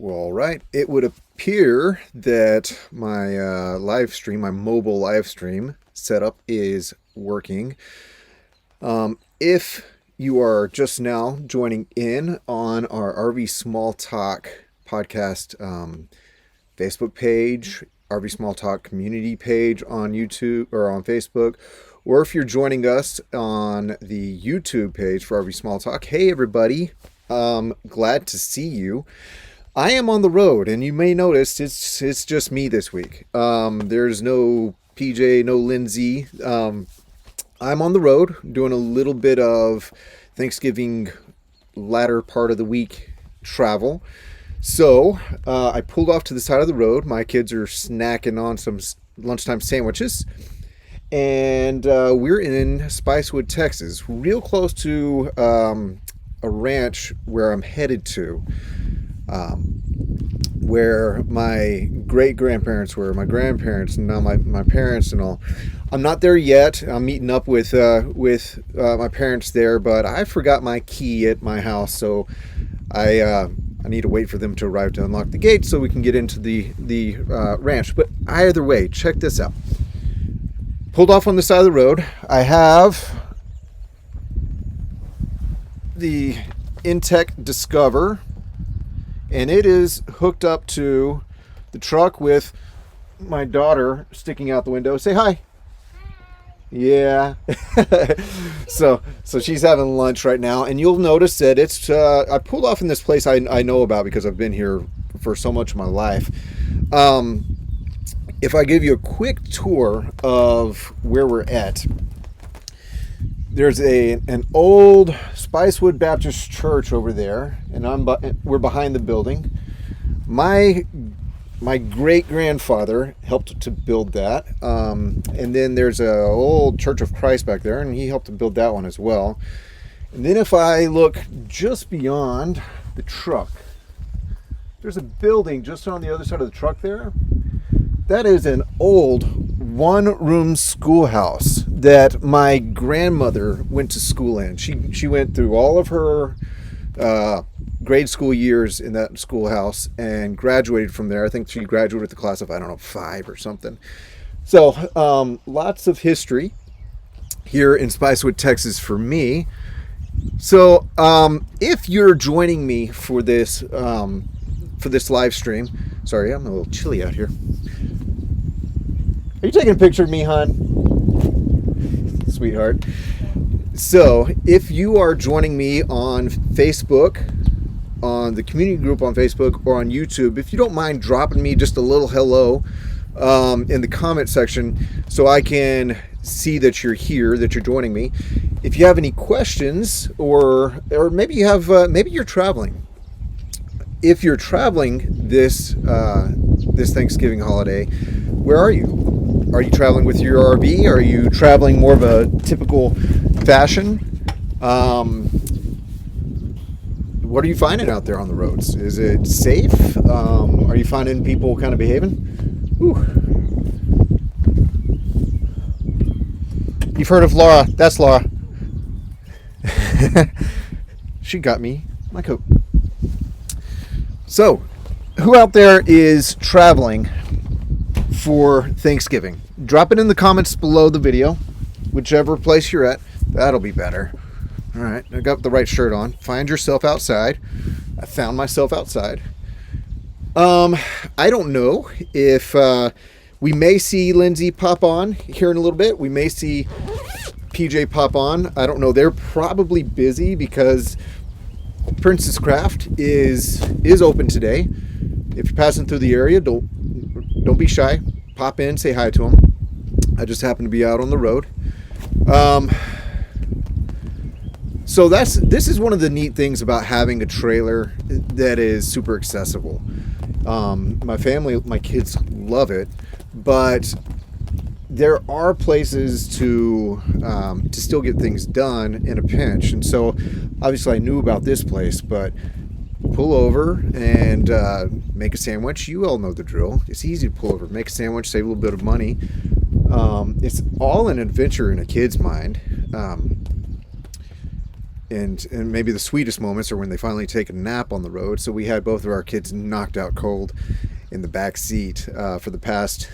Well, all right. It would appear that my live stream, my mobile live stream setup is working. If you are just now joining in on our RV Small Talk podcast Facebook page, RV Small Talk community page on YouTube or on Facebook, or if you're joining us on the YouTube page for RV Small Talk, hey everybody, glad to see you. I am on the road, and you may notice it's just me this week. There's no PJ, no Lindsay. I'm on the road doing a little bit of Thanksgiving latter part of the week travel. So I pulled off to the side of the road. My kids are snacking on some lunchtime sandwiches. And we're in Spicewood, Texas, real close to a ranch where I'm headed to. Where my great-grandparents were, my grandparents, and now my parents and all. I'm not there yet. I'm meeting up with my parents there, but I forgot my key at my house, so I need to wait for them to arrive to unlock the gate so we can get into the ranch. But either way, check this out. Pulled off on the side of the road. I have the Intech Discover, and it is hooked up to the truck with my daughter sticking out the window. Say hi. Yeah. So she's having lunch right now, and you'll notice that it's I pulled off in this place I know about because I've been here for so much of my life. If I give you a quick tour of where we're at, there's an old Spicewood Baptist Church over there, and we're behind the building. My great-grandfather helped to build that, and then there's a old Church of Christ back there, and he helped to build that one as well. And then if I look just beyond the truck, there's a building just on the other side of the truck there. That is an old one-room schoolhouse that my grandmother went to school in. She went through all of her grade school years in that schoolhouse and graduated from there. I think she graduated with the class of, 5 or something. So lots of history here in Spicewood, Texas for me. So if you're joining me for this live stream, sorry, I'm a little chilly out here. Are you taking a picture of me, hon? Sweetheart. So, if you are joining me on Facebook, on the community group on Facebook, or on YouTube, if you don't mind dropping me just a little hello in the comment section so I can see that you're here, that you're joining me. If you have any questions, or maybe you have, maybe you're traveling. If you're traveling this Thanksgiving holiday, where are you? Are you traveling with your RV? Are you traveling more of a typical fashion? What are you finding out there on the roads? Is it safe? Are you finding people kind of behaving? Whew. You've heard of Laura. That's Laura. She got me my coat. So, who out there is traveling for Thanksgiving? Drop it in the comments below the video, whichever place you're at. That'll be better. All right, I got the right shirt on. Find yourself outside. I found myself outside. I don't know if we may see Lindsay pop on here in a little bit. We may see PJ pop on. I don't know. They're probably busy because Princess Craft is open today. If you're passing through the area, don't be shy. Pop in, say hi to them. I just happen to be out on the road. So this is one of the neat things about having a trailer that is super accessible. My family, my kids love it, but there are places to still get things done in a pinch. And so obviously I knew about this place, but pull over and make a sandwich. You all know the drill. It's easy to pull over, make a sandwich, save a little bit of money. It's all an adventure in a kid's mind. and maybe the sweetest moments are when they finally take a nap on the road. So we had both of our kids knocked out cold in the back seat for the past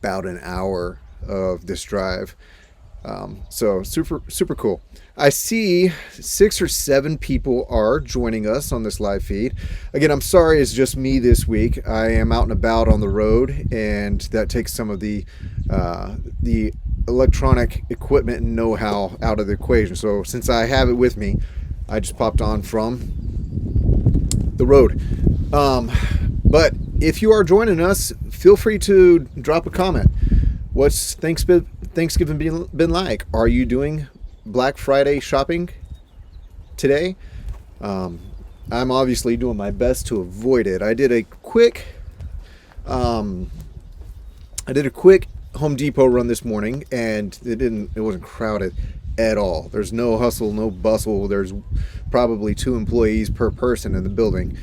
about an hour of this drive. So super cool. I see 6 or 7 people are joining us on this live feed. Again, I'm sorry it's just me this week. I am out and about on the road, and that takes some of the electronic equipment and know-how out of the equation. So since I have it with me, I just popped on from the road. But if you are joining us, feel free to drop a comment. What's Thanksgiving been like? Are you doing Black Friday shopping today? I'm obviously doing my best to avoid it. I did a quick Home Depot run this morning, and it wasn't crowded at all. There's no hustle, no bustle. There's probably 2 employees per person in the building.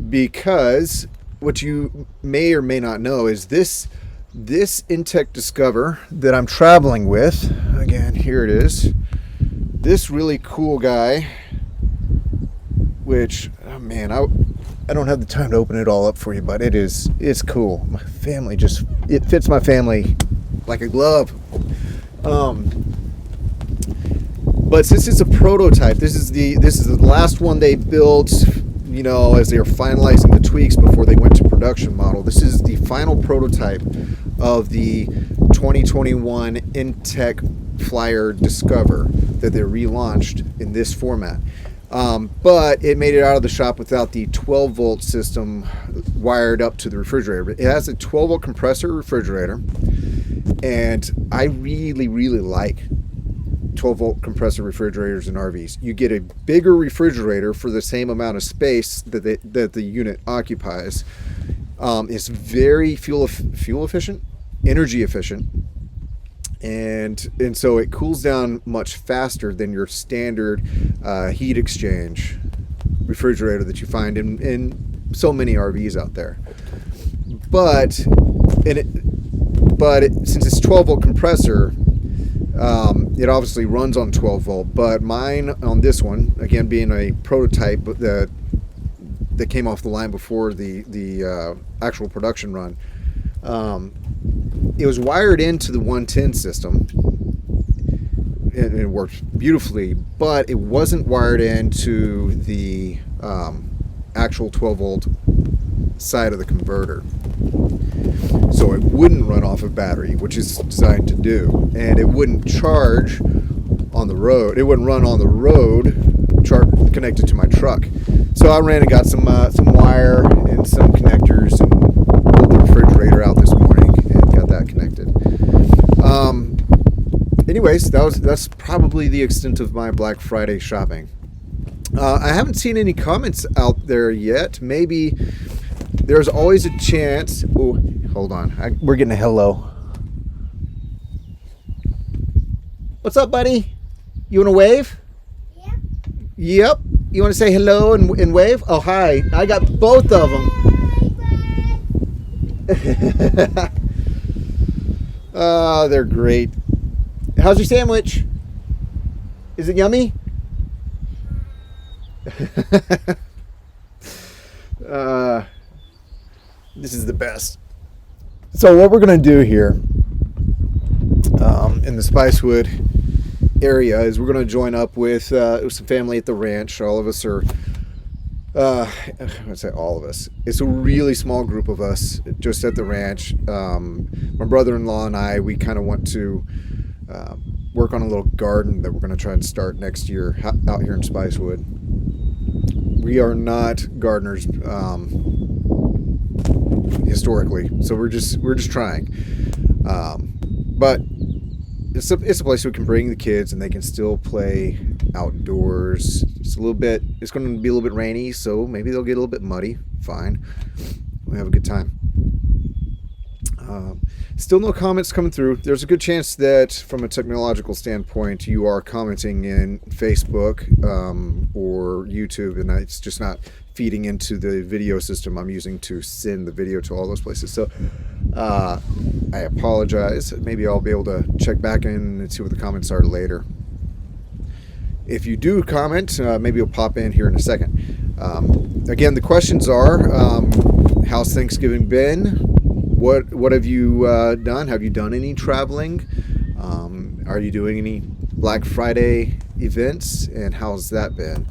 Because what you may or may not know is this Intech Discover that I'm traveling with, again, here it is, this really cool guy, which, oh man, I don't have the time to open it all up for you, but it's cool. My family it fits my family like a glove. But since it's a prototype, this is the last one they built, as they were finalizing the tweaks before they went to production model. This is the final prototype of the 2021 Intech Flyer Discover that they relaunched in this format. But it made it out of the shop without the 12-volt system wired up to the refrigerator. It has a 12-volt compressor refrigerator, and I really, really like 12-volt compressor refrigerators in RVs. You get a bigger refrigerator for the same amount of space that the unit occupies. It's very fuel efficient, energy efficient, and so it cools down much faster than your standard heat exchange refrigerator that you find in so many RVs out there. But since it's 12-volt compressor, it obviously runs on 12 volt, but mine on this one, again being a prototype that came off the line before the actual production run, it was wired into the 110 system, and it worked beautifully, but it wasn't wired into the actual 12 volt side of the converter. So it wouldn't run off a battery, which is designed to do, and it wouldn't charge on the road. It wouldn't run on the road, connected to my truck. So I ran and got some wire and some connectors and pulled the refrigerator out this morning and got that connected. Anyways, that's probably the extent of my Black Friday shopping. I haven't seen any comments out there yet. Maybe there's always a chance. Oh, hold on. We're getting a hello. What's up, buddy? You want to wave? Yep. Yep. You want to say hello and wave? Oh, hi. I got both of them. Oh, they're great. How's your sandwich? Is it yummy? This is the best. So what we're going to do here in the Spicewood area is we're going to join up with some family at the ranch. All of us are, I would say all of us. It's a really small group of us just at the ranch. My brother-in-law and I, we kind of want to work on a little garden that we're going to try and start next year out here in Spicewood. We are not gardeners historically, so we're just trying. But it's a place we can bring the kids and they can still play outdoors. It's going to be a little bit rainy, so maybe they'll get a little bit muddy. Fine, we'll have a good time. Still no comments coming through. There's a good chance that from a technological standpoint you are commenting in Facebook or YouTube, and it's just not feeding into the video system I'm using to send the video to all those places. So I apologize. Maybe I'll be able to check back in and see what the comments are later. if you do comment, maybe you'll pop in here in a second. Again, the questions are, how's Thanksgiving been? What have you done? Have you done any traveling? Are you doing any Black Friday events? And how's that been?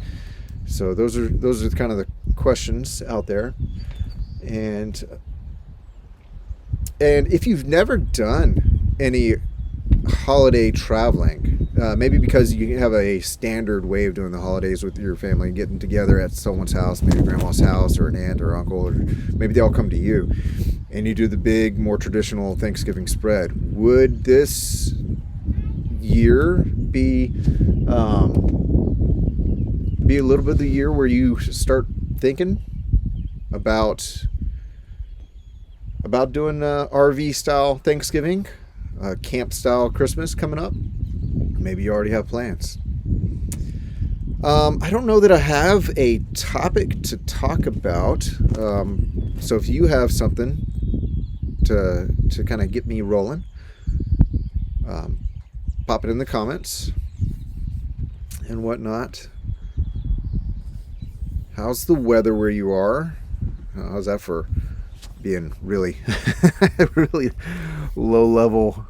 So those are kind of the questions out there. And if you've never done any holiday traveling, maybe because you have a standard way of doing the holidays with your family, getting together at someone's house, maybe grandma's house or an aunt or uncle, or maybe they all come to you, and you do the big, more traditional Thanksgiving spread. Would this year be a little bit of the year where you start thinking about doing RV style Thanksgiving, camp style Christmas coming up? Maybe you already have plans. I don't know that I have a topic to talk about. So if you have something to kind of get me rolling, pop it in the comments and whatnot. How's the weather where you are? How's that for being really, really low level,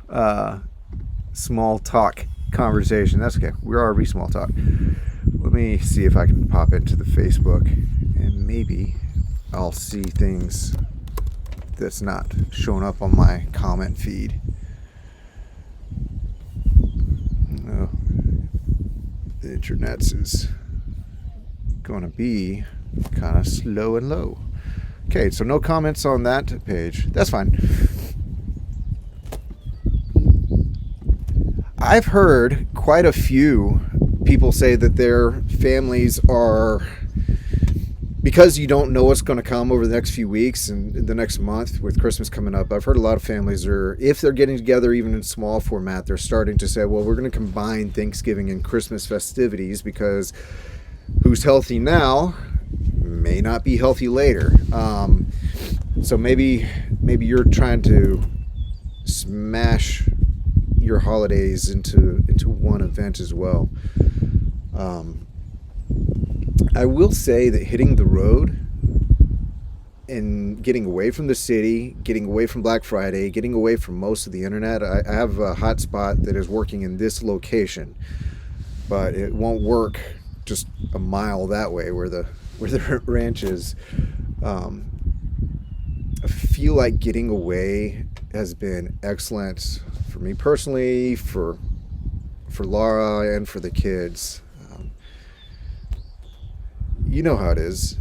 small talk conversation? That's okay. We're RV small talk. Let me see if I can pop into the Facebook and maybe I'll see things that's not showing up on my comment feed. No, the internet is going to be kind of slow and low. Okay, so no comments on that page. That's fine. I've heard quite a few people say that their families are, because you don't know what's going to come over the next few weeks and the next month with Christmas coming up. I've heard a lot of families are, if they're getting together even in small format, they're starting to say, well, we're going to combine Thanksgiving and Christmas festivities because who's healthy now may not be healthy later. So maybe you're trying to smash your holidays into one event as well. I will say that hitting the road and getting away from the city, getting away from Black Friday, getting away from most of the internet. I have a hotspot that is working in this location, but it won't work just a mile that way where the ranch is. I feel like getting away has been excellent for me personally, for Laura, and for the kids. You know how it is.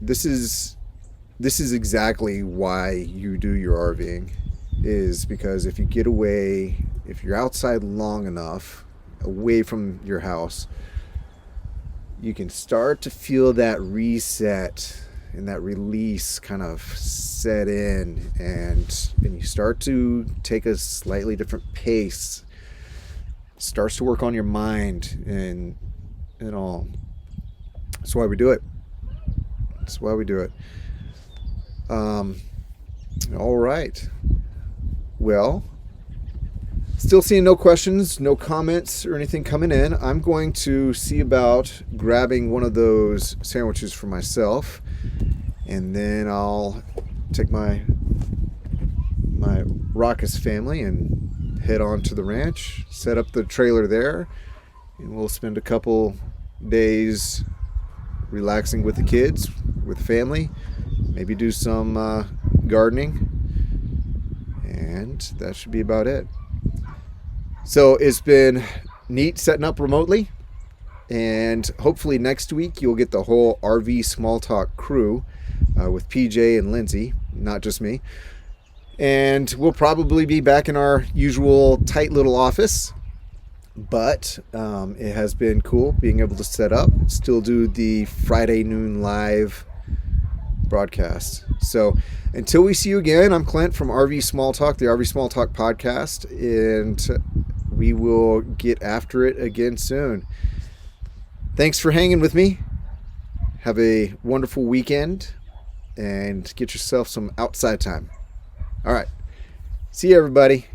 This is exactly why you do your RVing, is because if you get away, if you're outside long enough, away from your house, you can start to feel that reset and that release kind of set in, and you start to take a slightly different pace. It starts to work on your mind and all. That's why we do it. That's why we do it. All right. Well, still seeing no questions, no comments or anything coming in. I'm going to see about grabbing one of those sandwiches for myself, and then I'll take my raucous family and head on to the ranch, set up the trailer there, and we'll spend a couple days relaxing with the kids, with family, maybe do some gardening, and that should be about it. So it's been neat setting up remotely, and hopefully next week you'll get the whole RV Small Talk crew with PJ and Lindsay, not just me. And we'll probably be back in our usual tight little office, but it has been cool being able to set up, still do the Friday noon live broadcast. So until we see you again, I'm Clint from RV Small Talk, the RV Small Talk podcast, and we will get after it again soon. Thanks for hanging with me. Have a wonderful weekend and get yourself some outside time. All right. See you, everybody.